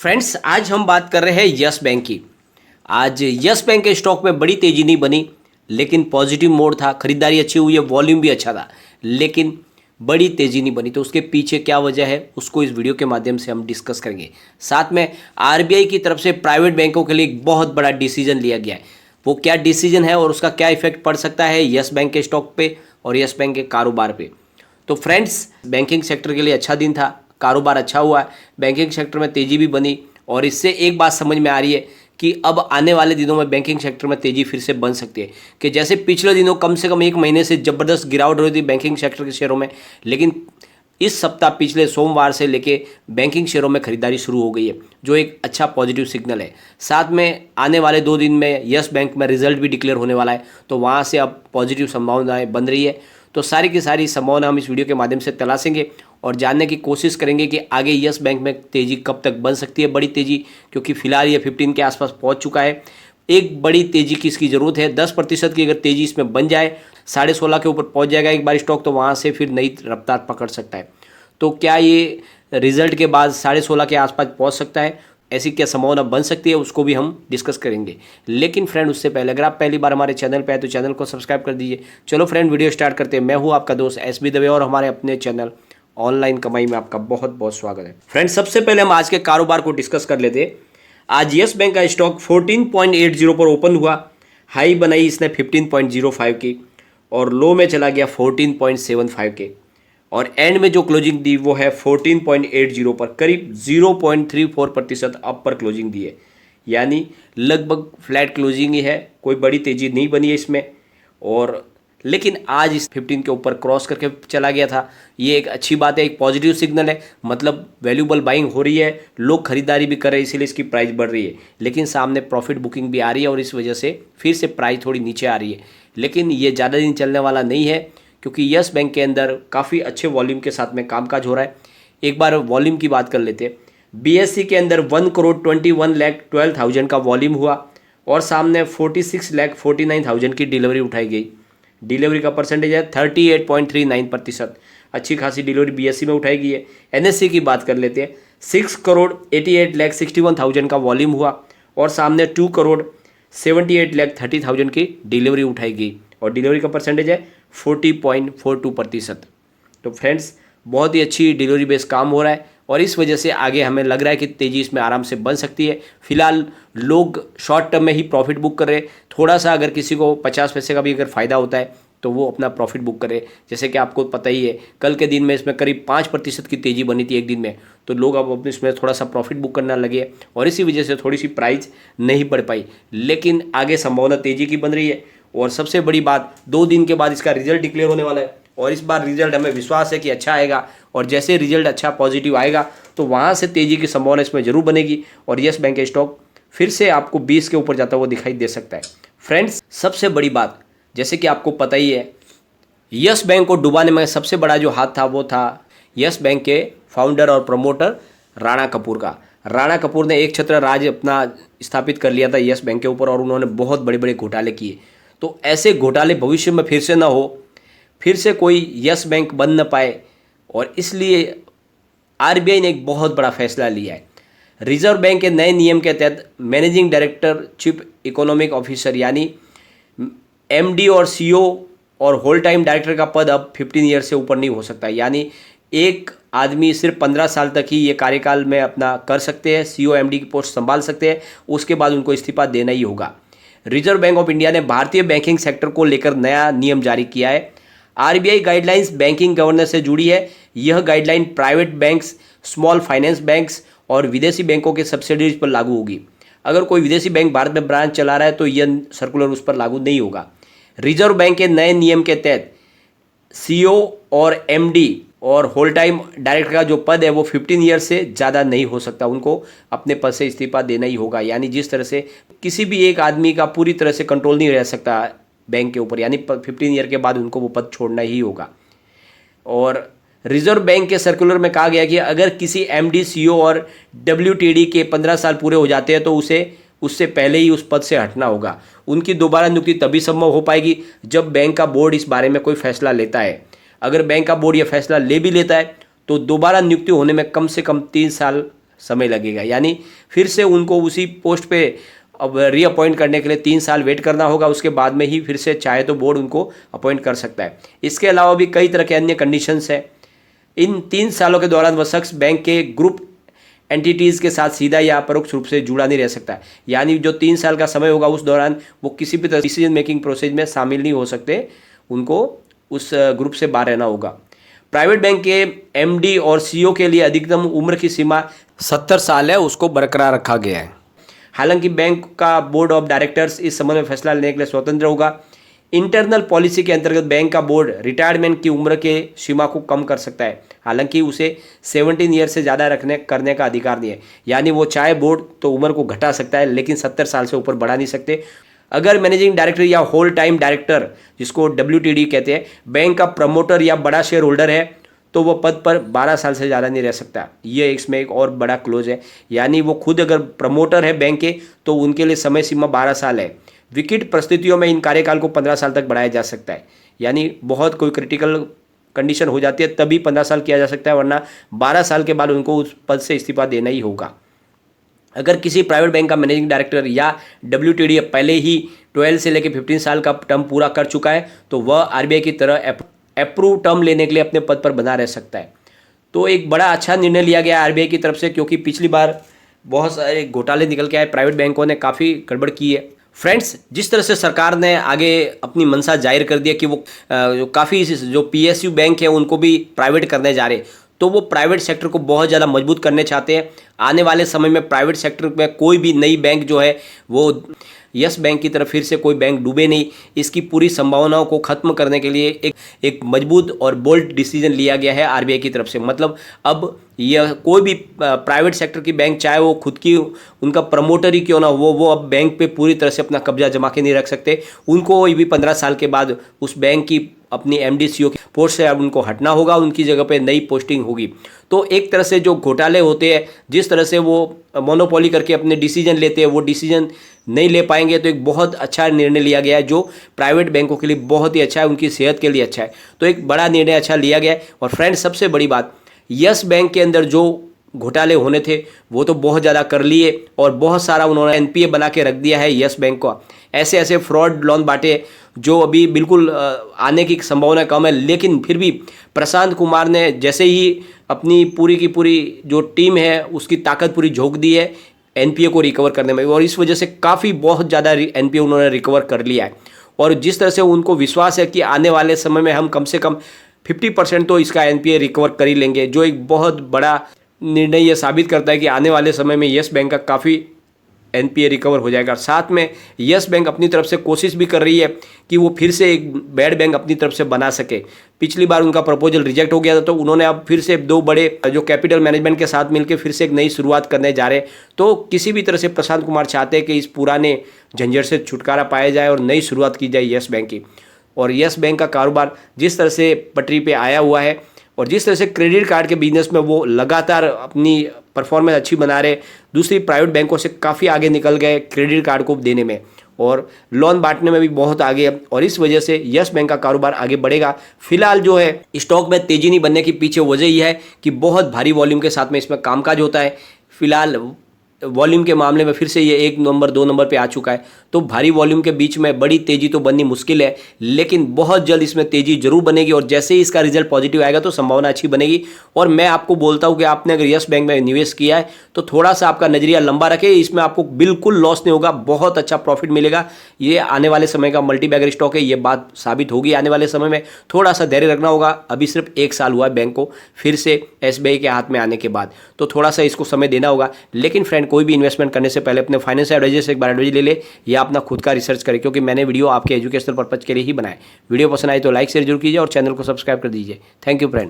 Friends, आज हम बात कर रहे हैं यस बैंक की। आज यस बैंक के स्टॉक में बड़ी तेजी नहीं बनी, लेकिन पॉजिटिव मोड था, खरीदारी अच्छी हुई है, वॉल्यूम भी अच्छा था, लेकिन बड़ी तेजी नहीं बनी। तो उसके पीछे क्या वजह है, उसको इस वीडियो के माध्यम से हम डिस्कस करेंगे। साथ में आरबीआई की तरफ से प्राइवेट बैंकों के लिए एक बहुत बड़ा डिसीजन लिया गया है। वो क्या डिसीजन है और उसका क्या इफेक्ट पड़ सकता है यस बैंक के स्टॉक पे और यस बैंक के कारोबार पे। तो फ्रेंड्स, बैंकिंग सेक्टर के लिए अच्छा दिन था, कारोबार अच्छा हुआ है, बैंकिंग सेक्टर में तेज़ी भी बनी। और इससे एक बात समझ में आ रही है कि अब आने वाले दिनों में बैंकिंग सेक्टर में तेज़ी फिर से बन सकती है। कि जैसे पिछले दिनों कम से कम एक महीने से ज़बरदस्त गिरावट हो रही थी बैंकिंग सेक्टर के शेयरों में, लेकिन इस सप्ताह पिछले सोमवार से लेके बैंकिंग शेयरों में खरीदारी शुरू हो गई है, जो एक अच्छा पॉजिटिव सिग्नल है। साथ में आने वाले 2 दिन में यस बैंक में रिजल्ट भी डिक्लेयर होने वाला है, तो वहाँ से अब पॉजिटिव संभावनाएं बन रही है। तो सारी की सारी संभावना हम इस वीडियो के माध्यम से तलाशेंगे और जानने की कोशिश करेंगे कि आगे यस बैंक में तेज़ी कब तक बन सकती है, बड़ी तेज़ी, क्योंकि फिलहाल ये 15 के आसपास पहुंच चुका है। एक बड़ी तेज़ी की इसकी ज़रूरत है। 10% की अगर तेज़ी इसमें बन जाए, 16.5 के ऊपर पहुंच जाएगा एक बार स्टॉक, तो वहाँ से फिर नई रफ्तार पकड़ सकता है। तो क्या ये रिजल्ट के बाद 16.5 के आसपास पहुँच सकता है, ऐसी क्या संभावना बन सकती है, उसको भी हम डिस्कस करेंगे। लेकिन फ्रेंड, उससे पहले अगर आप पहली बार हमारे चैनल पे आए तो चैनल को सब्सक्राइब कर दीजिए। चलो फ्रेंड, वीडियो स्टार्ट करते हैं। मैं हूँ आपका दोस्त एसबी दवे और हमारे अपने चैनल ऑनलाइन कमाई में आपका बहुत बहुत स्वागत है। फ्रेंड्स, सबसे पहले हम आज के कारोबार को डिस्कस कर लेते हैं। आज यस बैंक का स्टॉक 14.80 पर ओपन हुआ। हाई बनाई इसने 15.05 की और लो में चला गया 14.75 के, और एंड में जो क्लोजिंग दी वो है 14.80 पर, करीब 0.34% अप पर क्लोजिंग दी है। यानी लगभग फ्लैट क्लोजिंग ही है, कोई बड़ी तेज़ी नहीं बनी है इसमें। और लेकिन आज इस 15 के ऊपर क्रॉस करके चला गया था। ये एक अच्छी बात है, एक पॉजिटिव सिग्नल है, मतलब वैल्यूबल बाइंग हो रही है, लोग खरीदारी भी कर रहे हैं, इसीलिए इसकी प्राइस बढ़ रही है। लेकिन सामने प्रॉफिट बुकिंग भी आ रही है और इस वजह से फिर से प्राइस थोड़ी नीचे आ रही है। लेकिन ये ज़्यादा दिन चलने वाला नहीं है, क्योंकि यस बैंक के अंदर काफ़ी अच्छे वॉल्यूम के साथ में कामकाज हो रहा है। एक बार वॉल्यूम की बात कर लेते हैं। बीएससी के अंदर 1,21,12,000 का वॉल्यूम हुआ और सामने 46,49,000 की डिलीवरी उठाई गई। डिलीवरी का परसेंटेज है 38.39%। अच्छी खासी डिलीवरी बीएससी में उठाई गई है। एनएससी की बात कर लेते हैं। 6,88,61,000 का वॉल्यूम हुआ और सामने 2,78,30,000 की डिलीवरी उठाई गई और डिलीवरी का परसेंटेज है 40.42%। तो फ्रेंड्स, बहुत ही अच्छी डिलीवरी बेस काम हो रहा है और इस वजह से आगे हमें लग रहा है कि तेज़ी इसमें आराम से बन सकती है। फिलहाल लोग शॉर्ट टर्म में ही प्रॉफिट बुक कर रहे हैं। थोड़ा सा अगर किसी को 50 पैसे का भी अगर फ़ायदा होता है तो वो अपना प्रॉफिट बुक करे। जैसे कि आपको पता ही है, कल के दिन में इसमें करीब 5% की तेज़ी बनी थी एक दिन में, तो लोग अब अपने इसमें थोड़ा सा प्रॉफिट बुक करना लगे और इसी वजह से थोड़ी सी प्राइस नहीं बढ़ पाई। लेकिन आगे संभावना तेज़ी की बन रही है। और सबसे बड़ी बात, 2 दिन के बाद इसका रिजल्ट डिक्लेयर होने वाला है और इस बार रिजल्ट हमें विश्वास है कि अच्छा आएगा। और जैसे रिजल्ट अच्छा पॉजिटिव आएगा तो वहाँ से तेज़ी की संभावना इसमें जरूर बनेगी और यस बैंक के स्टॉक फिर से आपको 20 के ऊपर जाता हुआ दिखाई दे सकता है। फ्रेंड्स, सबसे बड़ी बात, जैसे कि आपको पता ही है, यस बैंक को डुबाने में सबसे बड़ा जो हाथ था वो था यस बैंक के फाउंडर और प्रमोटर राणा कपूर का। राणा कपूर ने एक छत्र राज अपना स्थापित कर लिया था यस बैंक के ऊपर और उन्होंने बहुत बड़े बड़े घोटाले किए। तो ऐसे घोटाले भविष्य में फिर से ना हो, फिर से कोई यस बैंक बन न पाए, और इसलिए आरबीआई ने एक बहुत बड़ा फैसला लिया है। रिजर्व बैंक के नए नियम के तहत managing director, chief economic officer यानी एमडी और सीईओ और होल टाइम डायरेक्टर का पद अब 15 ईयर से ऊपर नहीं हो सकता। यानी एक आदमी सिर्फ 15 साल तक ही ये कार्यकाल में अपना कर सकते हैं, सीईओ एमडी की पोस्ट संभाल सकते हैं, उसके बाद उनको इस्तीफा देना ही होगा। रिजर्व बैंक ऑफ इंडिया ने भारतीय बैंकिंग सेक्टर को लेकर नया नियम जारी किया है। आरबीआई गाइडलाइंस बैंकिंग गवर्नेंस से जुड़ी है। यह guideline private banks, small finance banks और विदेशी बैंकों के सब्सिडीज पर लागू होगी। अगर कोई विदेशी बैंक भारत में ब्रांच चला रहा है तो यह सर्कुलर उस पर लागू नहीं होगा। रिजर्व बैंक के नए नियम के तहत सीईओ और एमडी और होल टाइम डायरेक्टर का जो पद है वो 15 ईयर से ज़्यादा नहीं हो सकता, उनको अपने पद से इस्तीफा देना ही होगा। यानी जिस तरह से किसी भी एक आदमी का पूरी तरह से कंट्रोल नहीं रह सकता बैंक के ऊपर, यानी 15 ईयर के बाद उनको वो पद छोड़ना ही होगा। और रिजर्व बैंक के सर्कुलर में कहा गया कि अगर किसी एमडी, सीईओ और डब्ल्यूटीडी के 15 साल पूरे हो जाते हैं तो उसे उससे पहले ही उस पद से हटना होगा। उनकी दोबारा नियुक्ति तभी संभव हो पाएगी जब बैंक का बोर्ड इस बारे में कोई फैसला लेता है। अगर बैंक का बोर्ड यह फैसला ले भी लेता है तो दोबारा नियुक्ति होने में कम से कम 3 साल समय लगेगा, यानी फिर से उनको उसी पोस्ट पे अब रीअपॉइंट करने के लिए 3 साल वेट करना होगा। उसके बाद में ही फिर से चाहे तो बोर्ड उनको अपॉइंट कर सकता है। इसके अलावा भी कई तरह के अन्य कंडीशंस है। इन 3 सालों के दौरान वह शख्स बैंक के ग्रुप एंटिटीज़ के साथ सीधा या परोक्ष रूप से जुड़ा नहीं रह सकता, यानी जो 3 साल का समय होगा उस दौरान वो किसी भी तरह डिसीजन मेकिंग प्रोसेस में शामिल नहीं हो सकते, उनको उस ग्रुप से बाहर रहना होगा। प्राइवेट बैंक के एमडी और सीईओ के लिए अधिकतम उम्र की सीमा 70 साल है, उसको बरकरार रखा गया है। हालांकि बैंक का बोर्ड ऑफ डायरेक्टर्स इस संबंध में फैसला लेने के लिए स्वतंत्र होगा। इंटरनल पॉलिसी के अंतर्गत बैंक का बोर्ड रिटायरमेंट की उम्र के सीमा को कम कर सकता है, हालांकि उसे 17 ईयर से ज़्यादा करने का अधिकार नहीं है, यानी वो चाहे बोर्ड तो उम्र को घटा सकता है लेकिन 70 साल से ऊपर बढ़ा नहीं सकते। अगर मैनेजिंग डायरेक्टर या होल टाइम डायरेक्टर, जिसको WTD कहते हैं, बैंक का प्रमोटर या बड़ा शेयर होल्डर है तो वो पद पर 12 साल से ज़्यादा नहीं रह सकता। ये इसमें एक और बड़ा क्लोज है, यानी वो खुद अगर प्रमोटर है बैंक के तो उनके लिए समय सीमा 12 साल है। विकट परिस्थितियों में इन कार्यकाल को 15 साल तक बढ़ाया जा सकता है, यानी बहुत कोई क्रिटिकल कंडीशन हो जाती है तभी 15 साल किया जा सकता है, वरना 12 साल के बाद उनको उस पद से इस्तीफा देना ही होगा। अगर किसी प्राइवेट बैंक का मैनेजिंग डायरेक्टर या WTD पहले ही 12 से लेकर 15 साल का टर्म पूरा कर चुका है तो वह RBI की तरह अप्रूव टर्म लेने के लिए अपने पद पर बना रह सकता है। तो एक बड़ा अच्छा निर्णय लिया गया RBI की तरफ से, क्योंकि पिछली बार बहुत सारे घोटाले निकल के आए, प्राइवेट बैंकों ने काफ़ी गड़बड़ की है। फ्रेंड्स, जिस तरह से सरकार ने आगे अपनी मंशा जाहिर कर दिया कि वो काफ़ी जो PSU बैंक है उनको भी प्राइवेट करने जा रहे, तो वो प्राइवेट सेक्टर को बहुत ज़्यादा मजबूत करने चाहते हैं। आने वाले समय में प्राइवेट सेक्टर में कोई भी नई बैंक जो है वो यस बैंक की तरफ फिर से कोई बैंक डूबे नहीं, इसकी पूरी संभावनाओं को ख़त्म करने के लिए एक मजबूत और बोल्ड डिसीजन लिया गया है RBI की तरफ से। मतलब अब यह कोई भी प्राइवेट सेक्टर की बैंक, चाहे वो खुद की उनका प्रमोटर ही क्यों ना हो, वो अब बैंक पे पूरी तरह से अपना कब्जा जमा के नहीं रख सकते। उनको भी 15 साल के बाद उस बैंक की अपनी MD CEO की पोस्ट से अब उनको हटना होगा, उनकी जगह पे नई पोस्टिंग होगी। तो एक तरह से जो घोटाले होते हैं, जिस तरह से वो मोनोपोली करके अपने डिसीजन लेते हैं, वो डिसीजन नहीं ले पाएंगे। तो एक बहुत अच्छा निर्णय लिया गया है जो प्राइवेट बैंकों के लिए बहुत ही अच्छा है, उनकी सेहत के लिए अच्छा है। तो एक बड़ा निर्णय अच्छा लिया गया है। और फ्रेंड्स, सबसे बड़ी बात, यस बैंक के अंदर जो घोटाले होने थे वो तो बहुत ज़्यादा कर लिए और बहुत सारा उन्होंने NPA बना के रख दिया है यस बैंक को। ऐसे ऐसे फ्रॉड लोन बांटे जो अभी बिल्कुल आने की संभावना कम है, लेकिन फिर भी प्रशांत कुमार ने जैसे ही अपनी पूरी की पूरी जो टीम है उसकी ताकत पूरी झोंक दी है NPA को रिकवर करने में, और इस वजह से काफ़ी बहुत ज़्यादा NPA उन्होंने रिकवर कर लिया है। और जिस तरह से उनको विश्वास है कि आने वाले समय में हम कम से कम 50% तो इसका NPA रिकवर कर ही लेंगे, जो एक बहुत बड़ा निर्णय ये साबित करता है कि आने वाले समय में यस बैंक का काफ़ी NPA रिकवर हो जाएगा। साथ में यस बैंक अपनी तरफ से कोशिश भी कर रही है कि वो फिर से एक बैड बैंक अपनी तरफ से बना सके। पिछली बार उनका प्रपोजल रिजेक्ट हो गया था, तो उन्होंने अब फिर से 2 बड़े जो कैपिटल मैनेजमेंट के साथ मिलकर फिर से एक नई शुरुआत करने जा रहे हैं। तो किसी भी तरह से प्रशांत कुमार चाहते हैं कि इस पुराने झंझट से छुटकारा पाया जाए और नई शुरुआत की जाए यस बैंक की। और यस बैंक का कारोबार जिस तरह से पटरी पे आया हुआ है और जिस तरह से क्रेडिट कार्ड के बिजनेस में वो लगातार अपनी परफॉर्मेंस अच्छी बना रहे, दूसरी प्राइवेट बैंकों से काफ़ी आगे निकल गए क्रेडिट कार्ड को देने में और लोन बांटने में भी बहुत आगे है, और इस वजह से यस बैंक का कारोबार आगे बढ़ेगा। फिलहाल जो है स्टॉक में तेजी नहीं बनने के पीछे वजह यह है कि बहुत भारी वॉल्यूम के साथ में इसमें कामकाज होता है। फिलहाल वॉल्यूम के मामले में फिर से ये 1 नंबर 2 नंबर पे आ चुका है, तो भारी वॉल्यूम के बीच में बड़ी तेजी तो बननी मुश्किल है, लेकिन बहुत जल्द इसमें तेजी जरूर बनेगी और जैसे ही इसका रिजल्ट पॉजिटिव आएगा तो संभावना अच्छी बनेगी। और मैं आपको बोलता हूं कि आपने अगर यस बैंक में निवेश किया है तो थोड़ा सा आपका नजरिया लंबा रखें, इसमें आपको बिल्कुल लॉस नहीं होगा, बहुत अच्छा प्रॉफिट मिलेगा। ये आने वाले समय का मल्टीबैगर स्टॉक है, ये बात साबित होगी आने वाले समय में। थोड़ा सा धैर्य रखना होगा, अभी सिर्फ 1 साल हुआ है बैंक को फिर से SBI के हाथ में आने के बाद, तो थोड़ा सा इसको समय देना होगा। लेकिन फ्रेंड, कोई भी इन्वेस्टमेंट करने से पहले अपने फाइनेंशियल एडवाइजर से एक बार एडवाइस ले ले या अपना खुद का रिसर्च करें, क्योंकि मैंने वीडियो आपके एजुकेशनल पर्पज के लिए ही बनाए। वीडियो पसंद आए तो लाइक शेयर जरूर कीजिए और चैनल को सब्सक्राइब कर दीजिए। Thank you friend.